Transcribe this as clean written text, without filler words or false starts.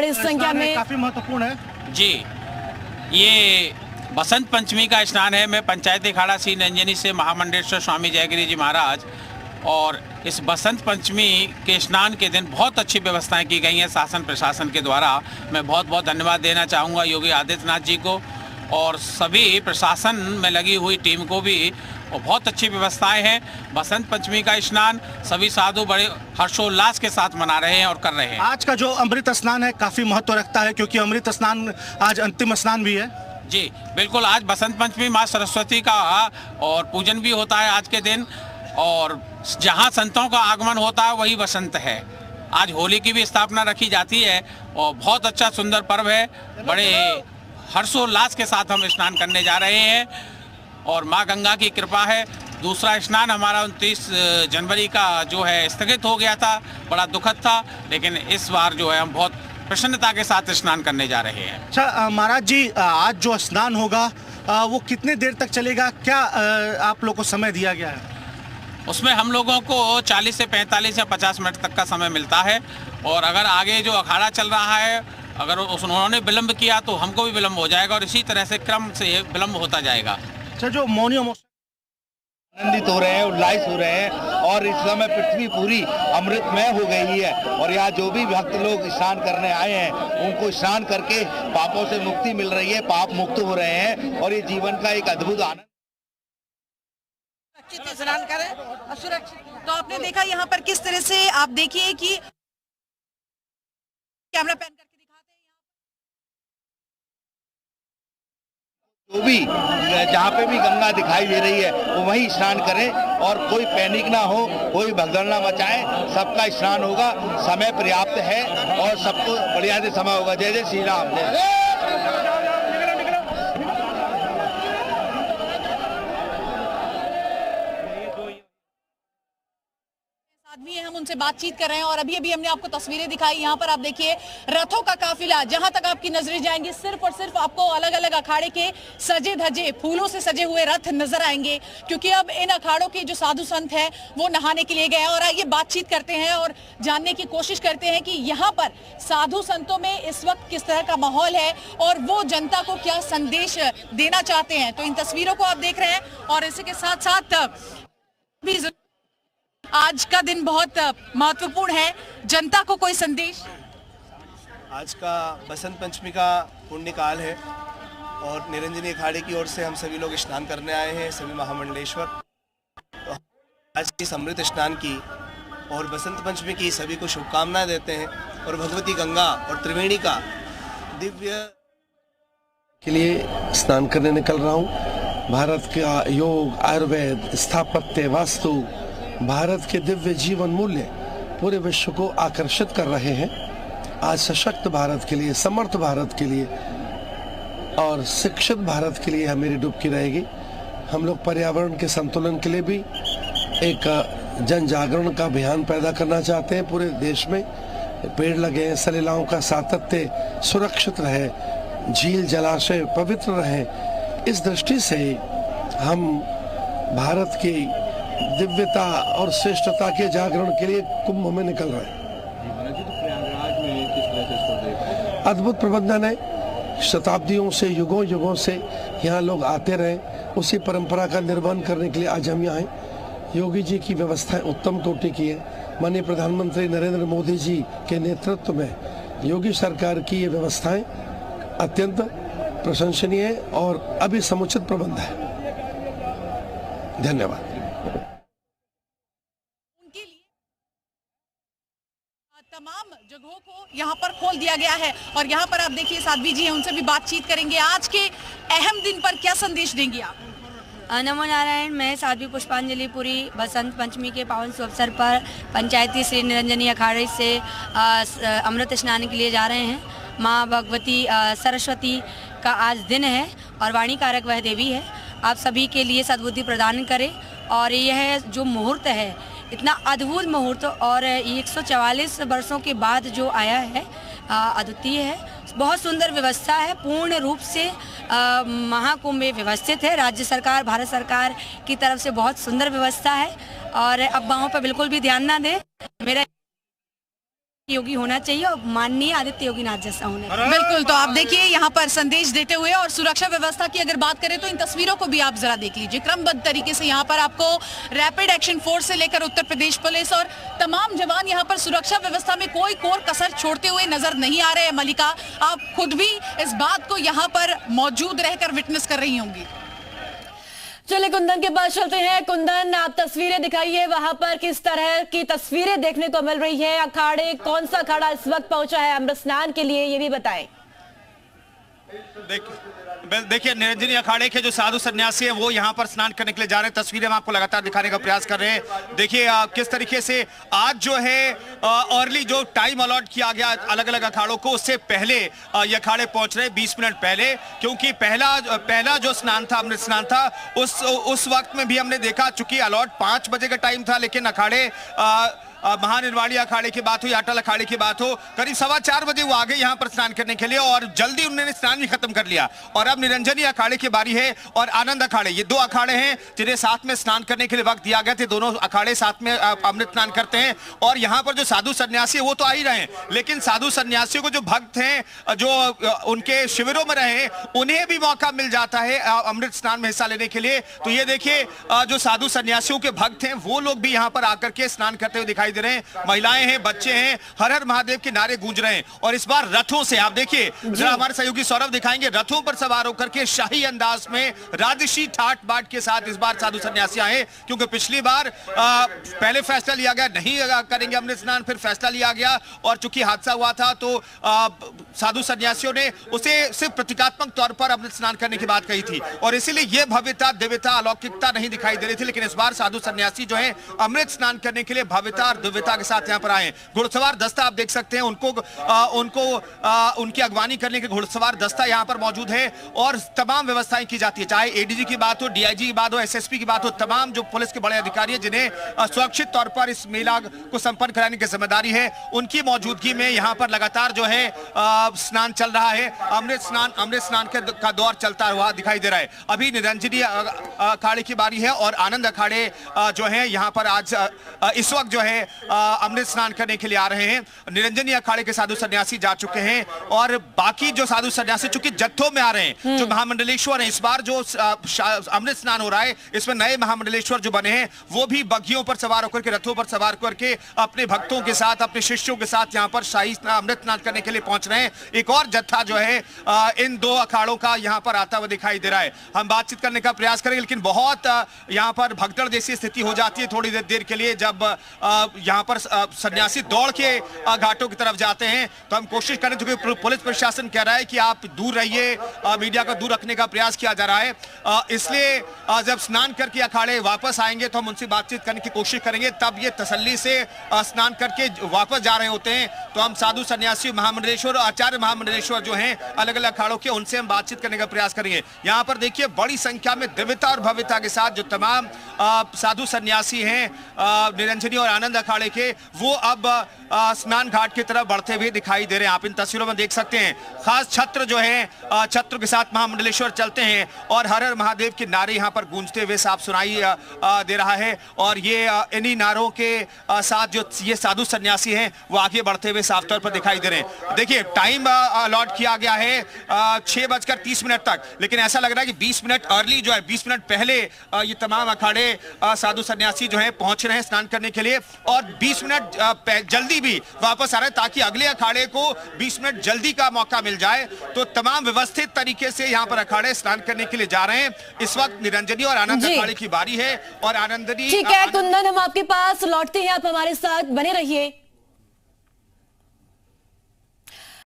बड़ी संख्या में काफी महत्वपूर्ण है जी। ये बसंत पंचमी का स्नान है। मैं पंचायती अखाड़ा श्री निरंजनी से महामंडलेश्वर स्वामी जयगिरी जी महाराज, और इस बसंत पंचमी के स्नान के दिन बहुत अच्छी व्यवस्थाएं की गई हैं शासन प्रशासन के द्वारा। मैं बहुत बहुत धन्यवाद देना चाहूँगा योगी आदित्यनाथ जी को और सभी प्रशासन में लगी हुई टीम को भी। और बहुत अच्छी व्यवस्थाएं हैं। बसंत पंचमी का स्नान सभी साधु बड़े हर्षोल्लास के साथ मना रहे हैं और कर रहे हैं। आज का जो अमृत स्नान है काफी महत्व रखता है, क्योंकि अमृत स्नान आज अंतिम स्नान भी है। जी बिल्कुल, आज बसंत पंचमी माँ सरस्वती का और पूजन भी होता है आज के दिन, और जहाँ संतों का आगमन होता है वही बसंत है। आज होली की भी स्थापना रखी जाती है और बहुत अच्छा सुंदर पर्व है। बड़े हर्षोल्लास के साथ हम स्नान करने जा रहे हैं और माँ गंगा की कृपा है। दूसरा स्नान हमारा 29 जनवरी का जो है स्थगित हो गया था, बड़ा दुखद था, लेकिन इस बार जो है हम बहुत प्रसन्नता के साथ स्नान करने जा रहे हैं। अच्छा महाराज जी, आज जो स्नान होगा वो कितने देर तक चलेगा? क्या आप लोग को समय दिया गया है? उसमें हम लोगों को 40 से 45 या 50 मिनट तक का समय मिलता है, और अगर आगे जो अखाड़ा चल रहा है अगर उन्होंने विलम्ब किया तो हमको भी विलम्ब हो जाएगा, और इसी तरह से क्रम से विलम्ब होता जाएगा। अच्छा, जो मौनी आनंदित हो रहे हैं, उल्लास हो रहे हैं, और इस समय पृथ्वी पूरी अमृतमय हो गई है। और यहाँ जो भी भक्त लोग स्नान करने आए हैं उनको स्नान करके पापों से मुक्ति मिल रही है, पाप मुक्त हो रहे हैं, और ये जीवन का एक अद्भुत आनंद। सुरक्षित स्नान करें और सुरक्षित। तो आपने देखा यहाँ पर किस तरह से, आप देखिए कि कैमरा पैन करके दिखाते हैं जो भी जहाँ पे भी गंगा दिखाई दे रही है वो वहीं स्नान करें, और कोई पैनिक ना हो, कोई भगदड़ ना मचाए। सबका स्नान होगा, समय पर्याप्त है और सबको बढ़िया से समय होगा। जय जय श्री राम। आदमी है, हम उनसे बातचीत कर रहे हैं। और अभी अभी हमने आपको तस्वीरें दिखाई। यहाँ पर आप देखिए रथों का काफिला, जहां तक आपकी नजरें जाएंगी सिर्फ और सिर्फ आपको अलग अलग अखाड़े के सजे धजे फूलों से सजे हुए रथ नजर आएंगे, क्योंकि अब इन अखाड़ों के जो साधु संत हैं वो नहाने के लिए गए हैं। और आइए बातचीत करते हैं और जानने की कोशिश करते हैं कि यहाँ पर साधु संतों में इस वक्त किस तरह का माहौल है और वो जनता को क्या संदेश देना चाहते हैं। तो इन तस्वीरों को आप देख रहे हैं, और इसी के साथ साथ भी आज का दिन बहुत महत्वपूर्ण है। जनता को कोई संदेश? आज का बसंत पंचमी का पुण्य काल है और निरंजनी अखाड़े की ओर से हम सभी लोग स्नान करने आए हैं, सभी महामंडलेश्वर। तो आज की अमृत स्नान की और बसंत पंचमी की सभी को शुभकामनाएं देते हैं, और भगवती गंगा और त्रिवेणी का दिव्य के लिए स्नान करने निकल रहा हूँ। भारत का योग, आयुर्वेद, स्थापत्य, वास्तु, भारत के दिव्य जीवन मूल्य पूरे विश्व को आकर्षित कर रहे हैं। आज सशक्त भारत के लिए, समर्थ भारत के लिए और शिक्षित भारत के लिए मेरी डुबकी रहेगी। हम लोग पर्यावरण के संतुलन के लिए भी एक जन जागरण का अभियान पैदा करना चाहते हैं। पूरे देश में पेड़ लगे, सलीलाओं का सातत्य सुरक्षित रहे, झील जलाशय पवित्र रहे। इस दृष्टि से हम भारत की दिव्यता और श्रेष्ठता के जागरण के लिए कुंभ में निकल रहे हैं। अद्भुत प्रबंधन है, शताब्दियों से, युगों युगों से यहाँ लोग आते रहे, उसी परंपरा का निर्वहन करने के लिए आज हम यहाँ हैं। योगी जी की व्यवस्थाएं उत्तम कोटि की है। माननीय प्रधानमंत्री नरेंद्र मोदी जी के नेतृत्व में योगी सरकार की ये व्यवस्थाएं अत्यंत प्रशंसनीय है और अभी समुचित प्रबंध है। धन्यवाद। तमाम जगहों को यहाँ पर खोल दिया गया है, और यहाँ पर आप देखिए साध्वी जी हैं, उनसे भी बातचीत करेंगे। आज के अहम दिन पर क्या संदेश देंगी आप? नमो नारायण। मैं साध्वी पुष्पांजलि पुरी बसंत पंचमी के पावन शुभ अवसर पर पंचायती श्री निरंजनी अखाड़े से अमृत स्नान के लिए जा रहे हैं। माँ भगवती सरस्वती का आज दिन है और वाणी कारक वह देवी है। आप सभी के लिए सद्बुद्धि प्रदान करें, और यह जो मुहूर्त है इतना अद्भुत मुहूर्त, और 144 वर्षों के बाद जो आया है अद्वितीय है। बहुत सुंदर व्यवस्था है, पूर्ण रूप से महाकुंभ में व्यवस्थित है। राज्य सरकार, भारत सरकार की तरफ से बहुत सुंदर व्यवस्था है, और अफवाहों पर बिल्कुल भी ध्यान ना दें। मेरा योगी होना चाहिए और माननीय आदित्य योगीनाथ जैसा होना चाहिए। बिल्कुल, तो आप देखिए यहाँ पर संदेश देते हुए और सुरक्षा व्यवस्था की अगर बात करें तो इन तस्वीरों को भी आप जरा देख लीजिए। क्रमबद्ध तरीके से यहाँ पर आपको रैपिड एक्शन फोर्स से लेकर उत्तर प्रदेश पुलिस और तमाम जवान यहाँ पर सुरक्षा व्यवस्था में कोई कोर कसर छोड़ते हुए नजर नहीं आ रहे हैं। मलिका, आप खुद भी इस बात को यहाँ पर मौजूद रहकर विटनेस कर रही होंगी। चलिए कुंदन के पास चलते हैं। कुंदन, आप तस्वीरें दिखाइए, वहां पर किस तरह की तस्वीरें देखने को मिल रही है? अखाड़े, कौन सा अखाड़ा इस वक्त पहुंचा है अमृत स्नान के लिए, ये भी बताएं। देखिए, निरंजनी अखाड़े के जो साधु सन्यासी हैं वो यहाँ पर स्नान करने के लिए जा रहे हैं। तस्वीरें हम आपको लगातार दिखाने का प्रयास कर रहे हैं। देखिए किस तरीके से आज जो है अर्ली जो टाइम अलॉट किया गया अलग अलग अखाड़ों को, उससे पहले ये अखाड़े पहुंच रहे हैं 20 मिनट पहले, क्योंकि पहला जो स्नान था, अमृत स्नान था, उस वक्त में भी हमने देखा, चूंकि अलॉट 5 बजे का टाइम था, लेकिन अखाड़े महानिर्वाणी अखाड़े की बात हो या अटल अखाड़े की बात हो, करीब 4:15 बजे वो आ गए यहाँ पर स्नान करने के लिए और जल्दी उन्होंने स्नान भी खत्म कर लिया। और अब निरंजनी अखाड़े की बारी है और आनंद अखाड़े, ये 2 अखाड़े हैं जिन्हें साथ में स्नान करने के लिए वक्त दिया गया थे। दोनों अखाड़े साथ में अमृत स्नान करते हैं और यहाँ पर जो साधु सन्यासी है वो तो आ ही रहे हैं, लेकिन साधु सन्यासियों को जो भक्त हैं, जो उनके शिविरों में रहे, उन्हें भी मौका मिल जाता है अमृत स्नान में हिस्सा लेने के लिए। तो ये देखिए, जो साधु सन्यासियों के भक्त हैं वो लोग भी यहाँ पर आकर के स्नान करते हुए दिखाई दे रहे हैं। महिलाएं हैं, बच्चे हैं, हर हर महादेव के नारे गूंज रहे हैं। और इस बार रथों से, आप देखिए जरा हमारे सहयोगी सौरभ दिखाएंगे, रथों पर सवार होकर के शाही अंदाज में राजसी ठाट बाट के साथ इस बार साधु सन्यासी आए, क्योंकि पिछली बार पहले फैसला लिया गया नहीं करेंगे अमृत स्नान, फिर फैसला लिया गया और चूंकि हादसा हुआ था तो साधु सन्यासियों ने उसे सिर्फ प्रतीकात्मक तौर पर अमृत स्नान करने की बात कही थी और इसीलिए यह भव्यता, दिव्यता, अलौकिकता नहीं दिखाई दे रही थी। लेकिन इस बार साधु सन्यासी जो है अमृत स्नान करने के लिए भव्यता और दिव्यता के साथ यहाँ पर आए। घुड़सवार दस्ता आप देख सकते हैं, उनकी अगवानी करने के घुड़सवार दस्ता यहाँ पर मौजूद है और तमाम व्यवस्थाएं की जाती है, चाहे एडीजी की बात हो, डीआईजी की बात हो, एसएसपी की बात हो, तमाम जो पुलिस के बड़े अधिकारी हैं जिन्हें सुरक्षित तौर पर इस मेला को संपन्न कराने की जिम्मेदारी है, उनकी मौजूदगी में यहाँ पर लगातार जो है स्नान चल रहा है। अमृत स्नान का दौर चलता हुआ दिखाई दे रहा है। अभी निरंजनी अखाड़े की बारी है और आनंद अखाड़े जो है यहाँ पर आज इस वक्त जो है अमृत स्नान करने के लिए आ रहे हैं। निरंजनी अखाड़े के साधु सन्यासी जा चुके हैं और बाकी जो साधु सन्यासी चूंकि जत्थों में आ रहे हैं, जो महामंडलेश्वर हैं, इस बार जो अमृत स्नान हो रहा है इसमें नए महामंडलेश्वर जो बने हैं वो भी बग्घियों पर सवार होकर के, रथों पर सवार करके अपने भक्तों के साथ, अपने शिष्यों के साथ यहाँ पर शाही अमृत स्नान करने के लिए पहुंच रहे हैं। एक और जत्था जो है इन 2 अखाड़ों का यहाँ पर आता हुआ दिखाई दे रहा है। हम बातचीत करने का प्रयास करेंगे, लेकिन बहुत यहाँ पर भगदड़ जैसी स्थिति हो जाती है थोड़ी देर के लिए जब यहाँ पर सन्यासी दौड़ के घाटों की तरफ जाते हैं। तो हम कोशिश करें, क्योंकि पुलिस प्रशासन कह रहा है कि आप दूर रहिए, मीडिया को दूर रखने का प्रयास किया जा रहा है, इसलिए जब स्नान करके अखाड़े वापस आएंगे तो हम उनसे बातचीत करने की कोशिश करेंगे। तब ये तसल्ली से स्नान करके वापस जा रहे होते हैं तो हम साधु सन्यासी महामंडलेश्वर और आचार्य महामंडलेश्वर जो हैं अलग अलग अखाड़ों के, उनसे हम बातचीत करने का प्रयास करेंगे। यहाँ पर देखिए बड़ी संख्या में दिव्यता और भव्यता के साथ जो तमाम साधु सन्यासी हैं निरंजनी और आनंद अखाड़े के, वो अब स्नान घाट की तरफ बढ़ते हुए दिखाई दे रहे हैं। आप इन तस्वीरों में देख सकते हैं, खास छत्र जो है, छत्र के साथ महामंडलेश्वर चलते हैं और हर हर महादेव के नारे यहाँ पर गूंजते हुए साफ सुनाई दे रहा है। और ये इन्हीं नारों के साथ जो ये साधु सन्यासी हैं वो आगे बढ़ते हुए साफ तौर पर दिखाई दे रहे हैं। देखिए टाइम अलॉट किया गया है 6:30 तक, लेकिन ऐसा लग रहा है कि 20 मिनट अर्ली जो है, 20 मिनट पहले ये तमाम अखाड़े साधु सन्यासी जो है पहुंच रहे हैं स्नान करने के लिए और 20 मिनट जल्दी भी वापस आ रहे हैं ताकि अगले अखाड़े को 20 मिनट जल्दी का मौका मिल जाए। तो तमाम व्यवस्थित तरीके से यहाँ पर अखाड़े स्नान करने के लिए जा रहे हैं। इस वक्त निरंजनी और आनंद अखाड़े की बारी है और आनंदनी, ठीक है कुंदन, हम आपके पास लौटते हैं, आप हमारे साथ बने रहिए।